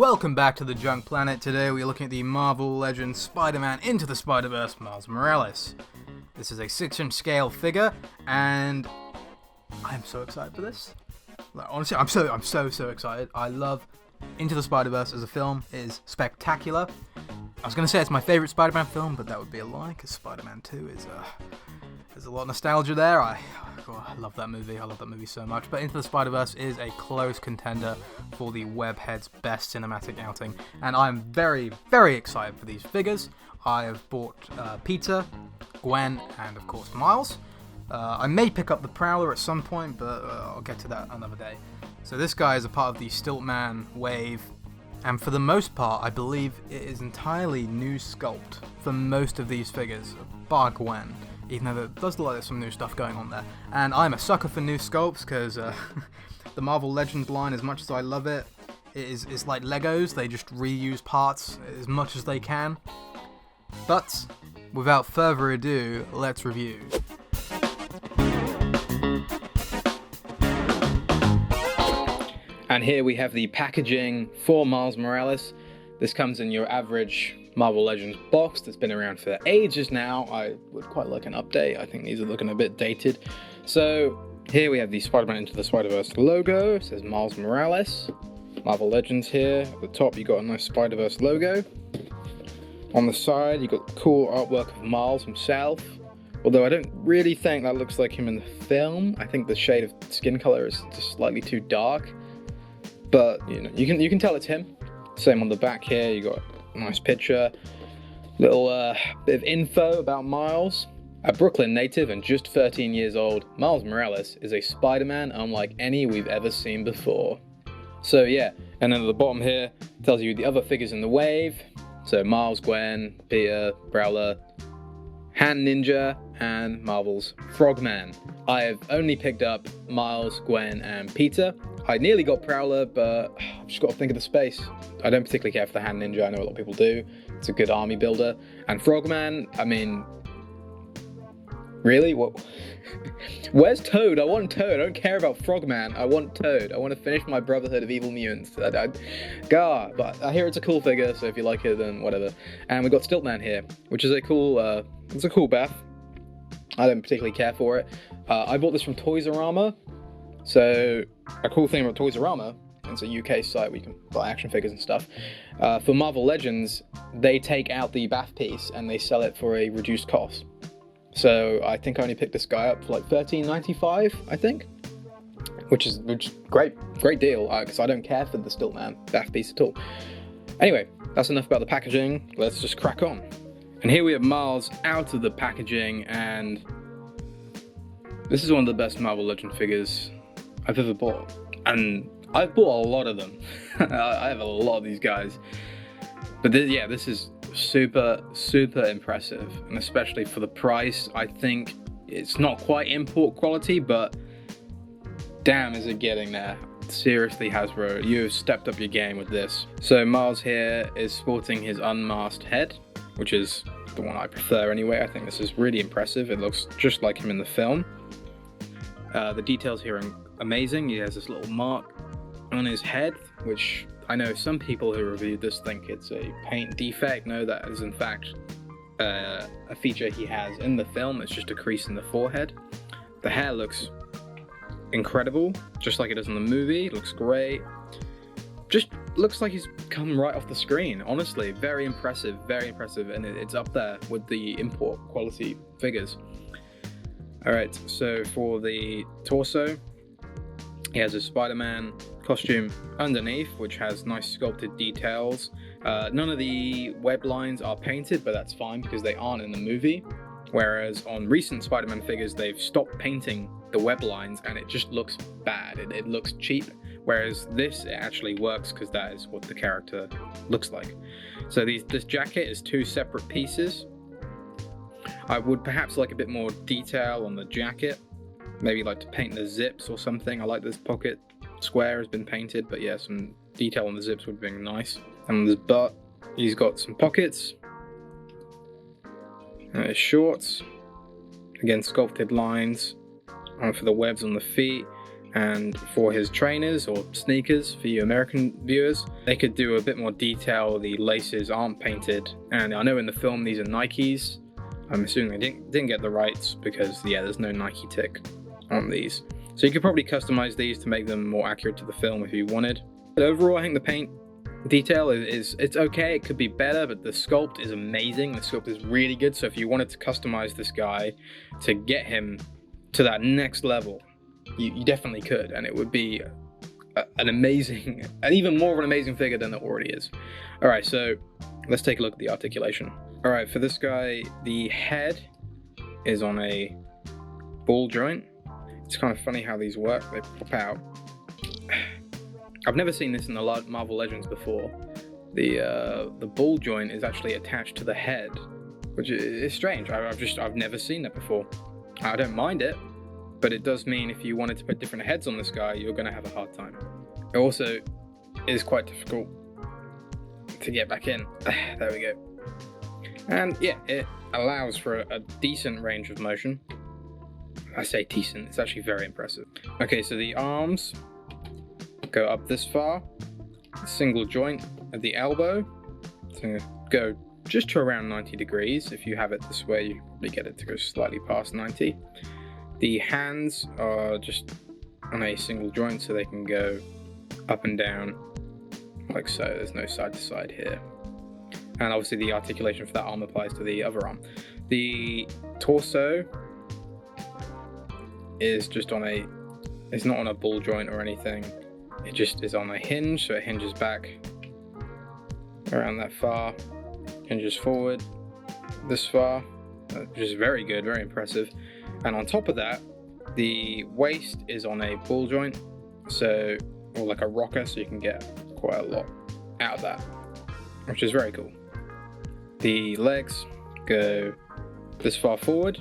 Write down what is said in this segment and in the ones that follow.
welcome back to the Junk Planet. Today we are looking at the Marvel Legends Spider-Man Into the Spider-Verse Miles Morales. This is a 6-inch scale figure, and I'm so excited for this. Like, honestly, I'm so excited. I love Into the Spider-Verse as a film. It is spectacular. I was going to say it's my favourite Spider-Man film, but that would be a lie, because Spider-Man 2 is there's a lot of nostalgia there. I love that movie. I love that movie so much. But Into the Spider-Verse is a close contender for the Webhead's best cinematic outing. And I'm very, very excited for these figures. I have bought Peter, Gwen, and of course Miles. I may pick up the Prowler at some point, but I'll get to that another day. So this guy is a part of the Stiltman wave. And for the most part, I believe it is entirely new sculpt for most of these figures, bar Gwen. Even though there does look like there's some new stuff going on there. And I'm a sucker for new sculpts, because the Marvel Legends line, as much as I love it, it's like Legos. They just reuse parts as much as they can. But, without further ado, let's review. And here we have the packaging for Miles Morales. This comes in your average Marvel Legends box that's been around for ages now. I would quite like an update. I think these are looking a bit dated. So here we have the Spider-Man Into the Spider-Verse logo. It says Miles Morales. Marvel Legends here. At the top you got a nice Spider-Verse logo. On the side you got cool artwork of Miles himself. Although I don't really think that looks like him in the film. I think the shade of skin color is just slightly too dark. But you know, you can tell it's him. Same on the back here, you got a nice picture, little bit of info about Miles. A Brooklyn native and just 13 years old, Miles Morales is a Spider-Man unlike any we've ever seen before. So yeah, and then at the bottom here tells you the other figures in the wave. So Miles, Gwen, Peter, Prowler, Hand Ninja, and Marvel's Frogman. I have only picked up Miles, Gwen, and Peter. I nearly got Prowler, but I've just got to think of the space. I don't particularly care for the Hand Ninja. I know a lot of people do. It's a good army builder. And Frogman, I mean, really? What? Where's Toad? I want Toad. I don't care about Frogman. I want Toad. I want to finish my Brotherhood of Evil Mutants. God, but I hear it's a cool figure, so if you like it, then whatever. And we've got Stiltman here, which is a cool, it's a cool bath. I don't particularly care for it. I bought this from Toys R Us. So a cool thing about Toys R Us, it's a UK site where you can buy action figures and stuff. For Marvel Legends, they take out the bath piece and they sell it for a reduced cost. So I think I only picked this guy up for like $13.95, I think, which is great deal, because I don't care for the Stiltman bath piece at all. Anyway, that's enough about the packaging. Let's just crack on. And here we have Miles out of the packaging, and this is one of the best Marvel Legend figures I've ever bought, and I've bought a lot of them. I have a lot of these guys, but this is super impressive, and especially for the price. I think it's not quite import quality, but damn is it getting there. Seriously, Hasbro, you have stepped up your game with this. So Miles here is sporting his unmasked head, which is the one I prefer anyway. I think this is really impressive. It looks just like him in the film. The details here are amazing. He has this little mark on his head, which I know some people who reviewed this think it's a paint defect. No, that is in fact a feature he has in the film. It's just a crease in the forehead. The hair looks incredible, just like it does in the movie. It looks great. Just looks like he's come right off the screen. Honestly, very impressive, and it's up there with the import quality figures. Alright, so for the torso, he has a Spider-Man costume underneath, which has nice sculpted details. None of the web lines are painted, but that's fine because they aren't in the movie. Whereas on recent Spider-Man figures, they've stopped painting the web lines and it just looks bad. It looks cheap. Whereas this, it actually works because that is what the character looks like. So this jacket is two separate pieces. I would perhaps like a bit more detail on the jacket. Maybe like to paint the zips or something. I like this pocket square has been painted, but yeah, some detail on the zips would be nice. And on his butt, he's got some pockets. And his shorts, again sculpted lines for the webs on the feet. And for his trainers or sneakers, for you American viewers, they could do a bit more detail. The laces aren't painted, and I know in the film these are Nikes. I'm assuming they didn't get the rights because, yeah, there's no Nike tick on these. So you could probably customize these to make them more accurate to the film if you wanted. But overall, I think the paint detail it's okay. It could be better, but the sculpt is amazing. The sculpt is really good. So if you wanted to customize this guy to get him to that next level, you definitely could, and it would be an amazing, and even more of an amazing figure than it already is. All right, so let's take a look at the articulation. All right, for this guy, the head is on a ball joint. It's kind of funny how these work. They pop out. I've never seen this in the Marvel Legends before. The ball joint is actually attached to the head, which is strange. I've never seen that before. I don't mind it, but it does mean if you wanted to put different heads on this guy, you're going to have a hard time. It also is quite difficult to get back in. There we go. And yeah, it allows for a decent range of motion. I say decent, it's actually very impressive. Okay, so the arms go up this far, single joint at the elbow, to go just to around 90 degrees. If you have it this way, you probably get it to go slightly past 90. The hands are just on a single joint, so they can go up and down like so. There's no side to side here. And obviously the articulation for that arm applies to the other arm. The torso is just it's not on a ball joint or anything. It just is on a hinge, so it hinges back around that far, hinges forward this far, which is very good, very impressive. And on top of that, the waist is on a ball joint, or like a rocker, so you can get quite a lot out of that, which is very cool. The legs go this far forward,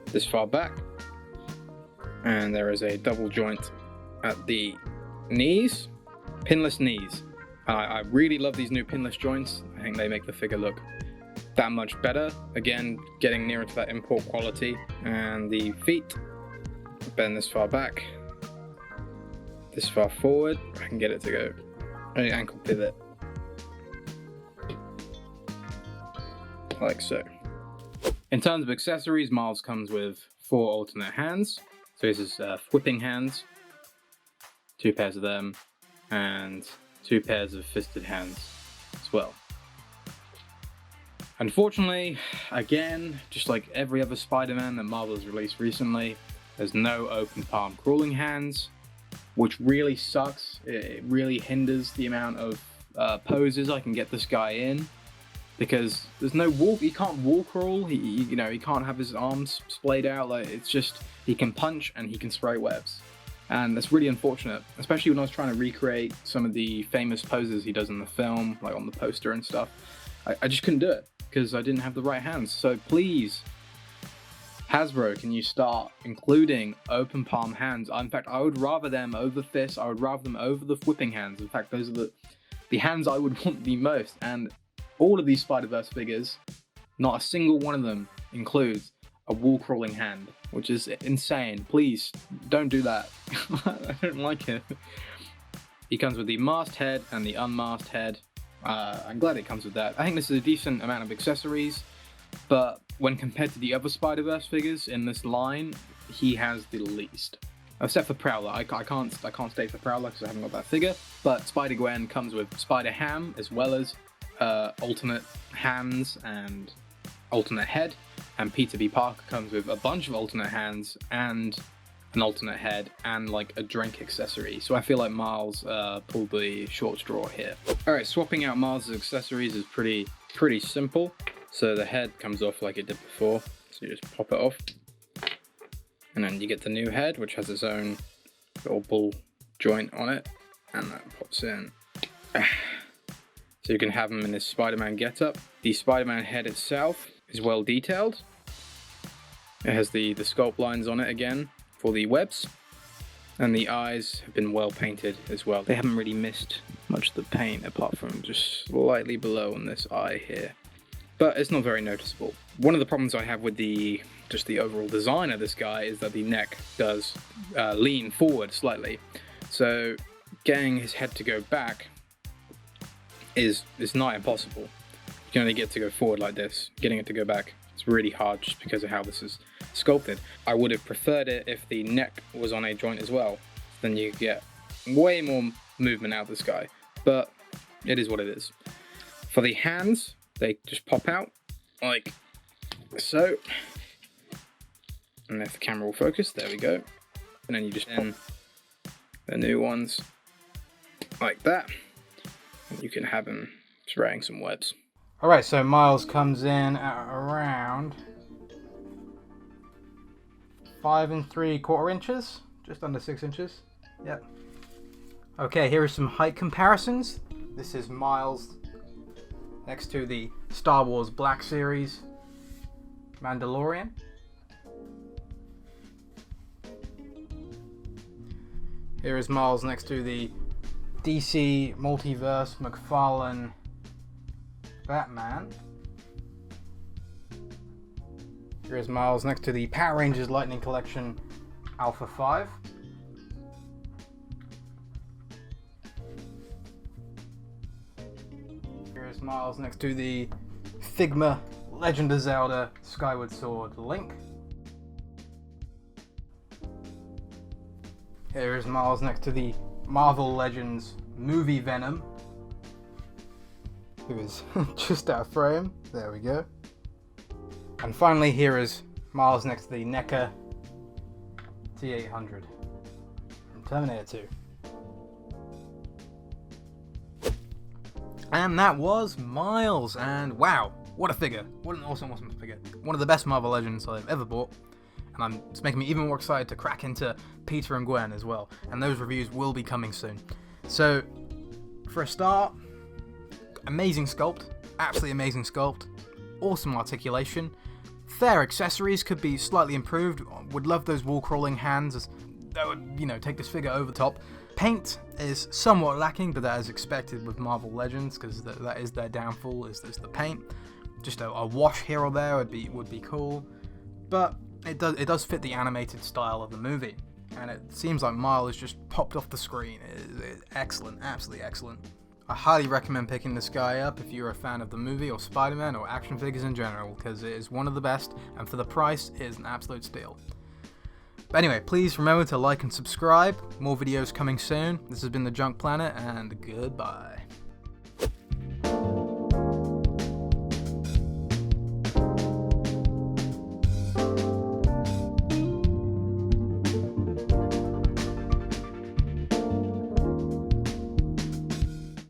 this far back, and there is a double joint at the knees, pinless knees. I really love these new pinless joints. I think they make the figure look that much better. Again, getting nearer to that import quality. And the feet bend this far back, this far forward. I can get it to go an ankle pivot like so. In terms of accessories, Miles comes with 4 alternate hands. So this is whipping hands, 2 pairs of them, and 2 pairs of fisted hands as well. Unfortunately, again, just like every other Spider-Man that Marvel has released recently, there's no open palm crawling hands, which really sucks. It really hinders the amount of poses I can get this guy in, because there's no wall. He can't wall crawl. He can't have his arms splayed out. Like, it's just, he can punch and he can spray webs, and that's really unfortunate. Especially when I was trying to recreate some of the famous poses he does in the film, like on the poster and stuff. I just couldn't do it because I didn't have the right hands. So please, Hasbro, can you start including open palm hands? In fact, I would rather them over fists. I would rather them over the whipping hands. In fact, those are the hands I would want the most. And all of these Spider-Verse figures, not a single one of them includes a wall crawling hand, which is insane. Please don't do that. I don't like it. He comes with the masked head and the unmasked head. I'm glad it comes with that. I think this is a decent amount of accessories, but when compared to the other Spider-Verse figures in this line, he has the least. Except for Prowler. I can't state for Prowler because I haven't got that figure, but Spider-Gwen comes with Spider-Ham as well as alternate hands and alternate head, and Peter B. Parker comes with a bunch of alternate hands and an alternate head and like a drink accessory. So I feel like Miles pulled the short straw here. Alright, swapping out Miles' accessories is pretty simple. So the head comes off like it did before, so you just pop it off, and then you get the new head, which has its own little ball joint on it, and that pops in. So you can have him in this Spider-Man getup. The Spider-Man head itself is well detailed. It has the sculpt lines on it again for the webs, and the eyes have been well painted as well. They haven't really missed much of the paint apart from just slightly below on this eye here, but it's not very noticeable. One of the problems I have with the just the overall design of this guy is that the neck does lean forward slightly. So getting his head to go back is not impossible. You can only get to go forward like this. Getting it to go back, it's really hard just because of how this is sculpted. I would have preferred it if the neck was on a joint as well. Then you get way more movement out of this guy. But it is what it is. For the hands, they just pop out like so. And if the camera will focus, there we go. And then you just in the new ones like that. And you can have him spraying some webs. Alright, so Miles comes in at around 5 3/4 inches, just under 6 inches. Yep. Okay, here are some height comparisons. This is Miles next to the Star Wars Black Series Mandalorian. Here is Miles next to the DC Multiverse McFarlane Batman. Here is Miles next to the Power Rangers Lightning Collection Alpha 5. Here is Miles next to the Figma Legend of Zelda Skyward Sword Link. Here is Miles next to the Marvel Legends movie Venom, who is just out of frame. There we go. And finally, here is Miles next to the NECA T800 from Terminator 2. And that was Miles, and wow, what a figure. What an awesome figure. One of the best Marvel Legends I've ever bought. And it's making me even more excited to crack into Peter and Gwen as well. And those reviews will be coming soon. So, for a start, amazing sculpt. Absolutely amazing sculpt. Awesome articulation. Fair accessories, could be slightly improved. Would love those wall crawling hands. That would, take this figure over top. Paint is somewhat lacking, but that is expected with Marvel Legends, because that is their downfall, is the paint. Just a wash here or there would be cool. But it does fit the animated style of the movie, and it seems like Miles just popped off the screen. It is excellent, absolutely excellent. I highly recommend picking this guy up if you're a fan of the movie or Spider-Man or action figures in general, because it is one of the best, and for the price, it is an absolute steal. But anyway, please remember to like and subscribe. More videos coming soon. This has been The Junk Planet, and goodbye.